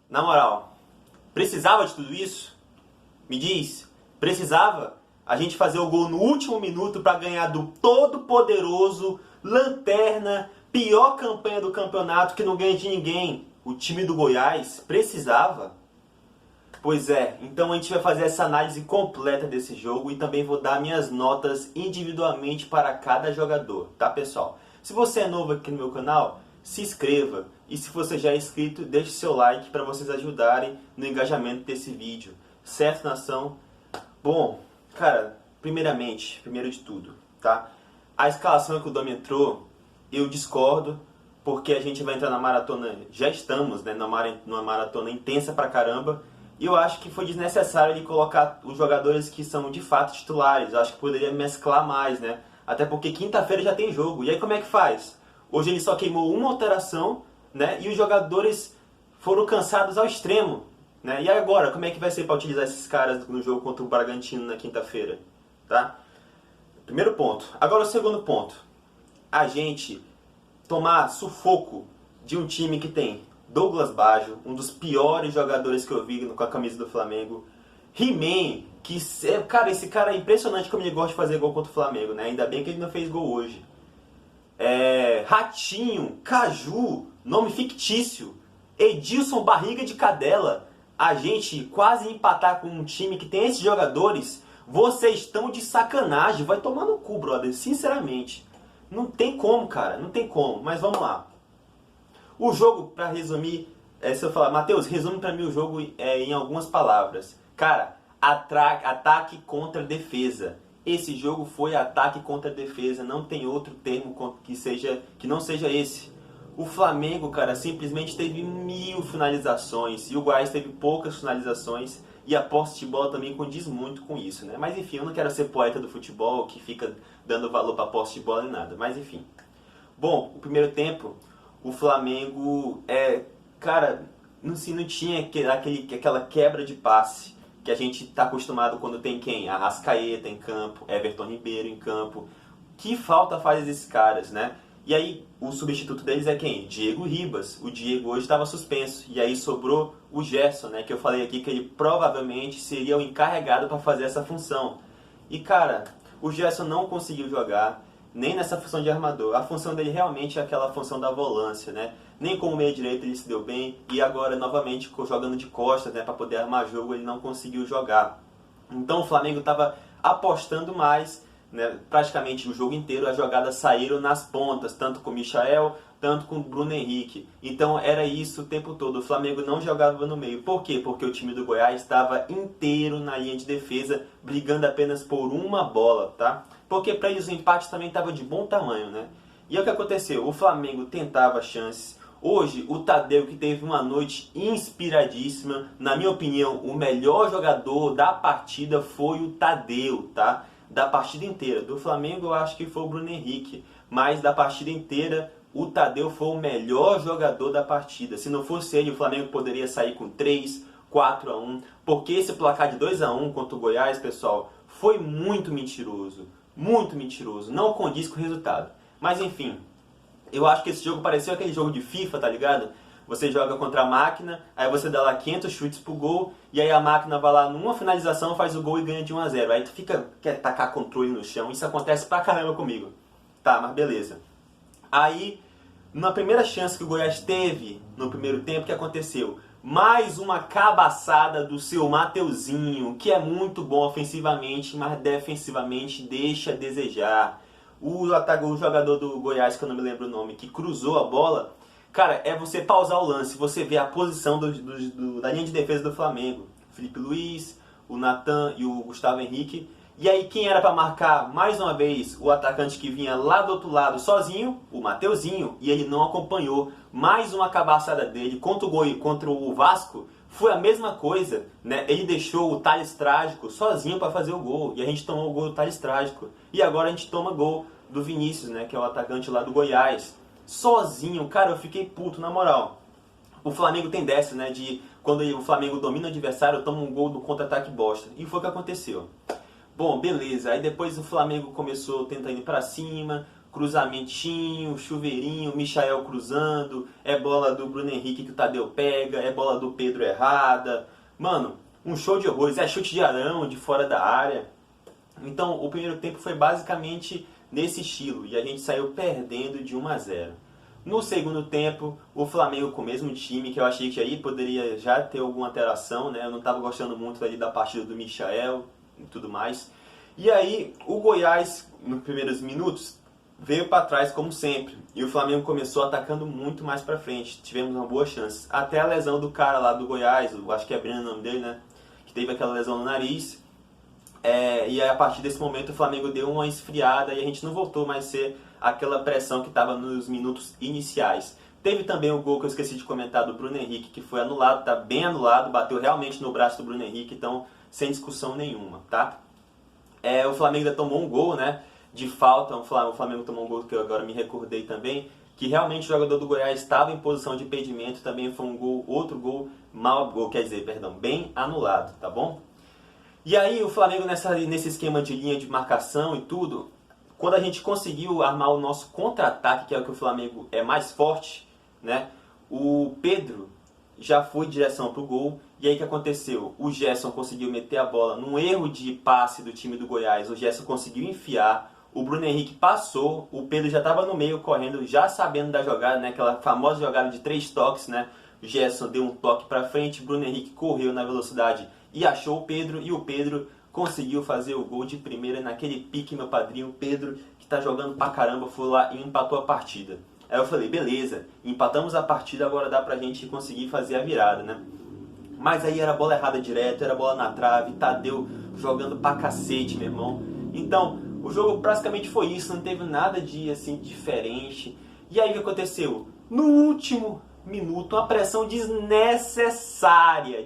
Na moral, precisava de tudo isso? Me diz, precisava a gente fazer o gol no último minuto para ganhar do todo-poderoso, lanterna, pior campanha do campeonato que não ganha de ninguém, o time do Goiás? Precisava? Pois é, então a gente vai fazer essa análise completa desse jogo e também vou dar minhas notas individualmente para cada jogador, tá pessoal? Se você é novo aqui no meu canal, se inscreva e se você já é inscrito, deixe seu like para vocês ajudarem no engajamento desse vídeo. Certo, nação? Bom, cara, primeiro de tudo, tá? A escalação que o Domi entrou, eu discordo, porque a gente vai entrar na maratona, já estamos, né, numa maratona intensa pra caramba, e eu acho que foi desnecessário ele colocar os jogadores que são de fato titulares. Eu acho que poderia mesclar mais, né? Até porque quinta-feira já tem jogo. E aí como é que faz? Hoje ele só queimou uma alteração, né? E os jogadores foram cansados ao extremo, né? E agora, como é que vai ser para utilizar esses caras no jogo contra o Bragantino na quinta-feira? Tá? Primeiro ponto. Agora o segundo ponto. A gente tomar sufoco de um time que tem Douglas Baggio, um dos piores jogadores que eu vi com a camisa do Flamengo. He-Man, que, cara, esse cara é impressionante como ele gosta de fazer gol contra o Flamengo, né? Ainda bem que ele não fez gol hoje. Ratinho, Caju, nome fictício, Edilson Barriga de Cadela. A gente quase empatar com um time que tem esses jogadores, vocês estão de sacanagem. Vai tomar no cu, brother, sinceramente. Não tem como, cara, não tem como, mas vamos lá. O jogo, pra resumir, se eu falar, Matheus, resume pra mim o jogo em algumas palavras. Cara, ataque contra defesa. Esse jogo foi ataque contra defesa, não tem outro termo que não seja esse. O Flamengo, cara, simplesmente teve 1000 finalizações e o Goiás teve poucas finalizações e a posse de bola também condiz muito com isso, né? Mas enfim, eu não quero ser poeta do futebol que fica dando valor pra posse de bola e nada, mas enfim. Bom, o primeiro tempo, o Flamengo, cara, não tinha aquela quebra de passe que a gente está acostumado quando tem quem? Arrascaeta em campo, Everton Ribeiro em campo. Que falta faz esses caras, né? E aí, o substituto deles é quem? Diego Ribas. O Diego hoje estava suspenso. E aí sobrou o Gerson, né? Que eu falei aqui que ele provavelmente seria o encarregado para fazer essa função. E, cara, o Gerson não conseguiu jogar nem nessa função de armador. A função dele realmente é aquela função da volância, né? Nem como meia direita ele se deu bem e agora novamente jogando de costas, né, para poder armar jogo, ele não conseguiu jogar. Então o Flamengo estava apostando mais, né, praticamente o jogo inteiro as jogadas saíram nas pontas, tanto com o Michael, tanto com o Bruno Henrique. Então era isso o tempo todo, o Flamengo não jogava no meio. Por quê? Porque o time do Goiás estava inteiro na linha de defesa, brigando apenas por uma bola, tá? Porque para eles o empate também estava de bom tamanho, né? E é o que aconteceu, o Flamengo tentava chances. Hoje, o Tadeu, que teve uma noite inspiradíssima, na minha opinião, o melhor jogador da partida foi o Tadeu, tá? Da partida inteira. Do Flamengo, eu acho que foi o Bruno Henrique, mas da partida inteira, o Tadeu foi o melhor jogador da partida. Se não fosse ele, o Flamengo poderia sair com 3, 4-1, porque esse placar de 2-1 contra o Goiás, pessoal, foi muito mentiroso, não condiz com o resultado. Mas enfim, eu acho que esse jogo pareceu aquele jogo de FIFA, tá ligado? Você joga contra a máquina, aí você dá lá 500 chutes pro gol, e aí a máquina vai lá numa finalização, faz o gol e ganha de 1-0. Aí tu quer tacar controle no chão, isso acontece pra caramba comigo. Tá, mas beleza. Aí, na primeira chance que o Goiás teve no primeiro tempo, o que aconteceu? Mais uma cabaçada do seu Mateuzinho, que é muito bom ofensivamente, mas defensivamente deixa a desejar. O jogador do Goiás, que eu não me lembro o nome, que cruzou a bola, cara, é você pausar o lance, você vê a posição da linha de defesa do Flamengo. Felipe Luiz, o Natan e o Gustavo Henrique. E aí quem era para marcar mais uma vez o atacante que vinha lá do outro lado sozinho? O Mateuzinho. E ele não acompanhou. Mais uma cabaçada dele contra o Vasco. Foi a mesma coisa, né? Ele deixou o Thales Trágico sozinho para fazer o gol. E a gente tomou o gol do Thales Trágico. E agora a gente toma gol do Vinícius, né? Que é o atacante lá do Goiás. Sozinho. Cara, eu fiquei puto, na moral. O Flamengo tem dessa, né? De quando o Flamengo domina o adversário, toma um gol do contra-ataque bosta. E foi o que aconteceu. Bom, beleza. Aí depois o Flamengo começou tentando ir pra cima. cruzamentinho, chuveirinho, Michael cruzando, é bola do Bruno Henrique que o Tadeu pega, é bola do Pedro errada. Mano, um show de horrores, é chute de Arão de fora da área. Então, o primeiro tempo foi basicamente nesse estilo e a gente saiu perdendo de 1-0. No segundo tempo, o Flamengo com o mesmo time, que eu achei que aí poderia já ter alguma alteração, né? Eu não estava gostando muito ali da partida do Michael e tudo mais. E aí, o Goiás, nos primeiros minutos, veio para trás como sempre. E o Flamengo começou atacando muito mais para frente. Tivemos uma boa chance. Até a lesão do cara lá do Goiás, eu acho que é Breno o nome dele, né? Que teve aquela lesão no nariz. E aí, a partir desse momento o Flamengo deu uma esfriada e a gente não voltou mais a ser aquela pressão que estava nos minutos iniciais. Teve também o gol que eu esqueci de comentar do Bruno Henrique, que foi anulado, tá bem anulado, bateu realmente no braço do Bruno Henrique, então sem discussão nenhuma, tá? O Flamengo ainda tomou um gol, né, de falta, o Flamengo tomou um gol que eu agora me recordei também, que realmente o jogador do Goiás estava em posição de impedimento, também foi um gol, outro gol, bem anulado, tá bom? E aí o Flamengo nesse esquema de linha de marcação e tudo, quando a gente conseguiu armar o nosso contra-ataque, que é o que o Flamengo é mais forte, né? O Pedro já foi em direção para o gol. E aí o que aconteceu? O Gerson conseguiu meter a bola num erro de passe do time do Goiás. O Gerson conseguiu enfiar. O Bruno Henrique passou. O Pedro já estava no meio correndo, já sabendo da jogada, né? Aquela famosa jogada de 3 toques, né? O Gerson deu um toque para frente. O Bruno Henrique correu na velocidade e achou o Pedro. E o Pedro conseguiu fazer o gol de primeira naquele pique, meu padrinho. O Pedro, que tá jogando pra caramba, foi lá e empatou a partida. Aí eu falei, beleza, empatamos a partida, agora dá pra gente conseguir fazer a virada, né? Mas aí era bola errada direto, era bola na trave, Tadeu jogando pra cacete, meu irmão. Então, o jogo praticamente foi isso, não teve nada de assim diferente. E aí o que aconteceu? No último minuto, uma pressão desnecessária.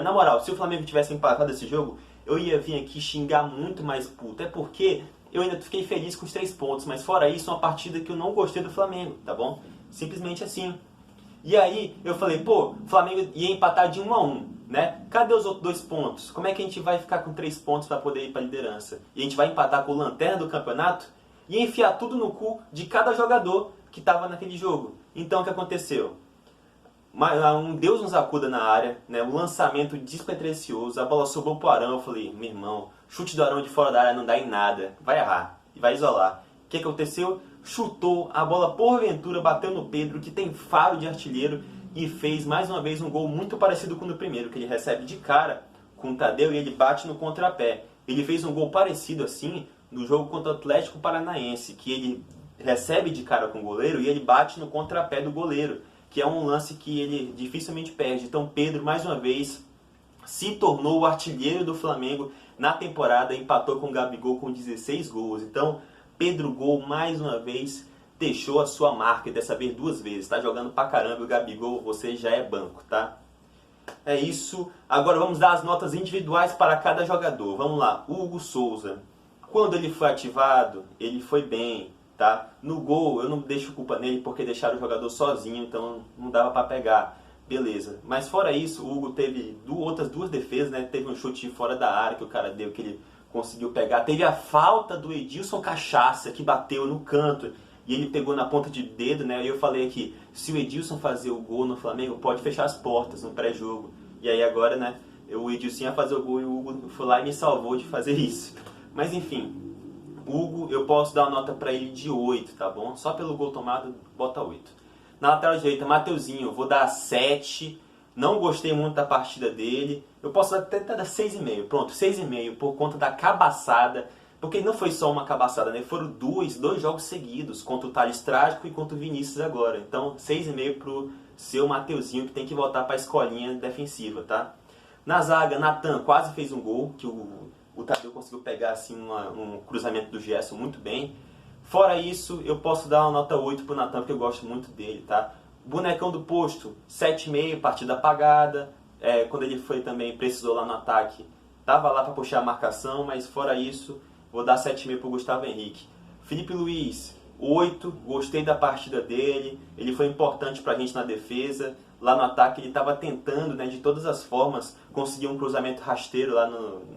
Na moral, se o Flamengo tivesse empatado esse jogo, eu ia vir aqui xingar muito mais puto. É porque eu ainda fiquei feliz com os 3 pontos, mas fora isso, uma partida que eu não gostei do Flamengo, tá bom? Simplesmente assim. E aí eu falei, pô, o Flamengo ia empatar de 1-1, né? Cadê os outros 2 pontos? Como é que a gente vai ficar com 3 pontos para poder ir para a liderança? E a gente vai empatar com o lanterna do campeonato? E enfiar tudo no cu de cada jogador que estava naquele jogo. Então o que aconteceu? Um Deus nos acuda na área, né? Um lançamento despretensioso, a bola sobrou pro Arão, eu falei, meu irmão, chute do Arão de fora da área não dá em nada, vai errar, e vai isolar. O que aconteceu? Chutou, a bola porventura bateu no Pedro, que tem faro de artilheiro, e fez mais uma vez um gol muito parecido com o do primeiro, que ele recebe de cara com o Tadeu e ele bate no contrapé. Ele fez um gol parecido assim no jogo contra o Atlético Paranaense, que ele recebe de cara com o goleiro e ele bate no contrapé do goleiro, que é um lance que ele dificilmente perde. Então Pedro, mais uma vez, se tornou o artilheiro do Flamengo na temporada, empatou com o Gabigol com 16 gols. Então Pedro Gol, mais uma vez, deixou a sua marca, e dessa vez 2 vezes. Tá jogando pra caramba, o Gabigol, você já é banco, tá? É isso. Agora vamos dar as notas individuais para cada jogador. Vamos lá, Hugo Souza. Quando ele foi ativado, ele foi bem. Tá? No gol, eu não deixo culpa nele porque deixaram o jogador sozinho, então não dava para pegar. Beleza. Mas fora isso, o Hugo teve outras 2 defesas, né? Teve um chute fora da área que o cara deu, que ele conseguiu pegar. Teve a falta do Edilson Cachaça, que bateu no canto e ele pegou na ponta de dedo, né? E eu falei aqui, se o Edilson fazer o gol no Flamengo, pode fechar as portas no pré-jogo. E aí agora, né? O Edilson ia fazer o gol e o Hugo foi lá e me salvou de fazer isso. Mas enfim, Hugo, eu posso dar uma nota pra ele de 8, tá bom? Só pelo gol tomado, bota 8. Na lateral direita, Mateuzinho, eu vou dar 7. Não gostei muito da partida dele. Eu posso até dar 6,5. Pronto, 6,5 por conta da cabaçada. Porque não foi só uma cabaçada, né? Foram dois jogos seguidos, contra o Thales Trágico e contra o Vinícius agora. Então, 6,5 pro seu Mateuzinho, que tem que voltar pra escolinha defensiva, tá? Na zaga, Natan quase fez um gol, que o Tadeu conseguiu pegar assim, um cruzamento do Gerson muito bem. Fora isso, eu posso dar uma nota 8 pro Natan, porque eu gosto muito dele, tá? Bonecão do posto, 7,5, partida apagada. Quando ele foi também, precisou lá no ataque, tava lá para puxar a marcação, mas fora isso, vou dar 7,5 pro Gustavo Henrique. Felipe Luiz, 8, gostei da partida dele, ele foi importante pra gente na defesa. Lá no ataque ele estava tentando, né, de todas as formas, conseguir um cruzamento rasteiro lá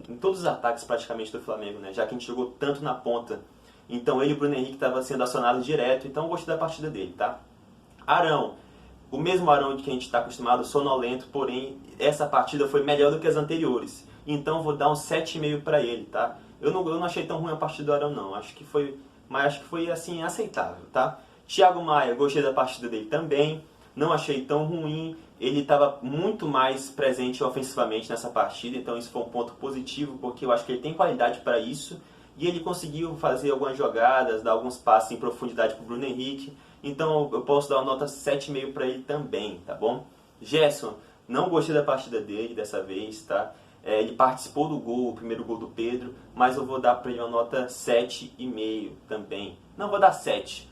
em todos os ataques praticamente do Flamengo, né, já que a gente jogou tanto na ponta. Então ele e o Bruno Henrique estavam sendo acionados direto, então eu gostei da partida dele, tá? Arão, o mesmo Arão de que a gente está acostumado, sonolento, porém essa partida foi melhor do que as anteriores. Então eu vou dar um 7,5 para ele, tá? Eu não achei tão ruim a partida do Arão não, mas acho que foi assim aceitável, tá? Thiago Maia, gostei da partida dele também, não achei tão ruim, ele estava muito mais presente ofensivamente nessa partida, então isso foi um ponto positivo, porque eu acho que ele tem qualidade para isso, e ele conseguiu fazer algumas jogadas, dar alguns passes em profundidade para o Bruno Henrique, então eu posso dar uma nota 7,5 para ele também, tá bom? Gerson, não gostei da partida dele dessa vez, tá? Ele participou do gol, o primeiro gol do Pedro, mas eu vou dar para ele uma nota 7,5 também. Não, vou dar 7,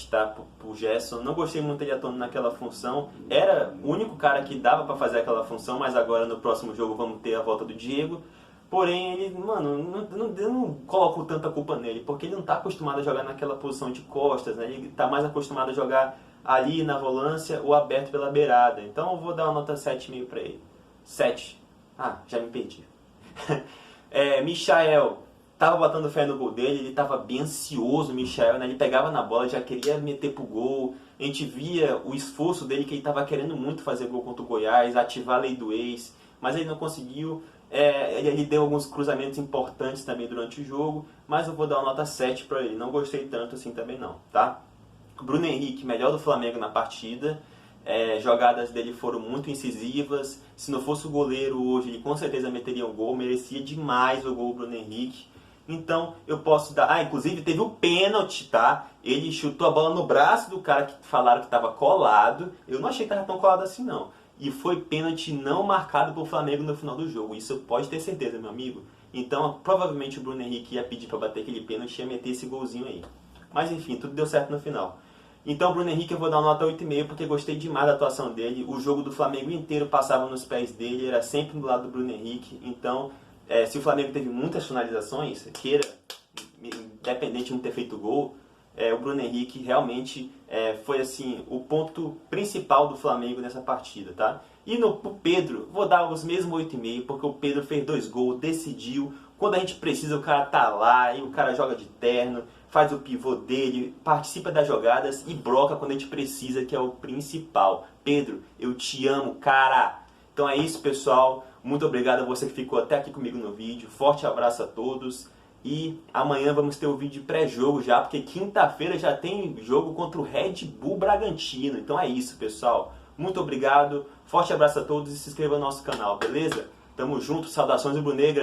tá? Pro Gerson. Não gostei muito dele atuando naquela função. Era o único cara que dava para fazer aquela função, mas agora no próximo jogo vamos ter a volta do Diego. Porém, ele, mano, eu não coloco tanta culpa nele, porque ele não está acostumado a jogar naquela posição de costas, né? Ele está mais acostumado a jogar ali na volância ou aberto pela beirada. Então eu vou dar uma nota 7,5 para ele. 7. Ah, já me perdi. Michael, tava botando fé no gol dele, ele tava bem ansioso, o Michael, né? Ele pegava na bola, já queria meter pro gol. A gente via o esforço dele, que ele tava querendo muito fazer gol contra o Goiás, ativar a lei do ex, mas ele não conseguiu. Ele deu alguns cruzamentos importantes também durante o jogo, mas eu vou dar uma nota 7 para ele. Não gostei tanto assim também não, tá? Bruno Henrique, melhor do Flamengo na partida. Jogadas dele foram muito incisivas. Se não fosse o goleiro hoje, ele com certeza meteria um gol. Merecia demais o gol, Bruno Henrique. Então eu posso dar... inclusive teve o pênalti, tá? Ele chutou a bola no braço do cara que falaram que estava colado. Eu não achei que estava tão colado assim não. E foi pênalti não marcado pelo Flamengo no final do jogo. Isso pode ter certeza, meu amigo. Então provavelmente o Bruno Henrique ia pedir para bater aquele pênalti e ia meter esse golzinho aí. Mas enfim, tudo deu certo no final. Então, Bruno Henrique eu vou dar uma nota 8,5 porque gostei demais da atuação dele. O jogo do Flamengo inteiro passava nos pés dele, era sempre do lado do Bruno Henrique. Então, se o Flamengo teve muitas finalizações, independente de não ter feito gol, o Bruno Henrique realmente foi assim o ponto principal do Flamengo nessa partida, tá? E pro Pedro, vou dar os mesmos 8,5 porque o Pedro fez 2 gols, decidiu. Quando a gente precisa, o cara tá lá e o cara joga de terno, faz o pivô dele, participa das jogadas e broca quando a gente precisa, que é o principal. Pedro, eu te amo, cara! Então é isso, pessoal. Muito obrigado a você que ficou até aqui comigo no vídeo. Forte abraço a todos. E amanhã vamos ter o vídeo pré-jogo já, porque quinta-feira já tem jogo contra o Red Bull Bragantino. Então é isso, pessoal. Muito obrigado. Forte abraço a todos e se inscreva no nosso canal, beleza? Tamo junto. Saudações rubro-negras.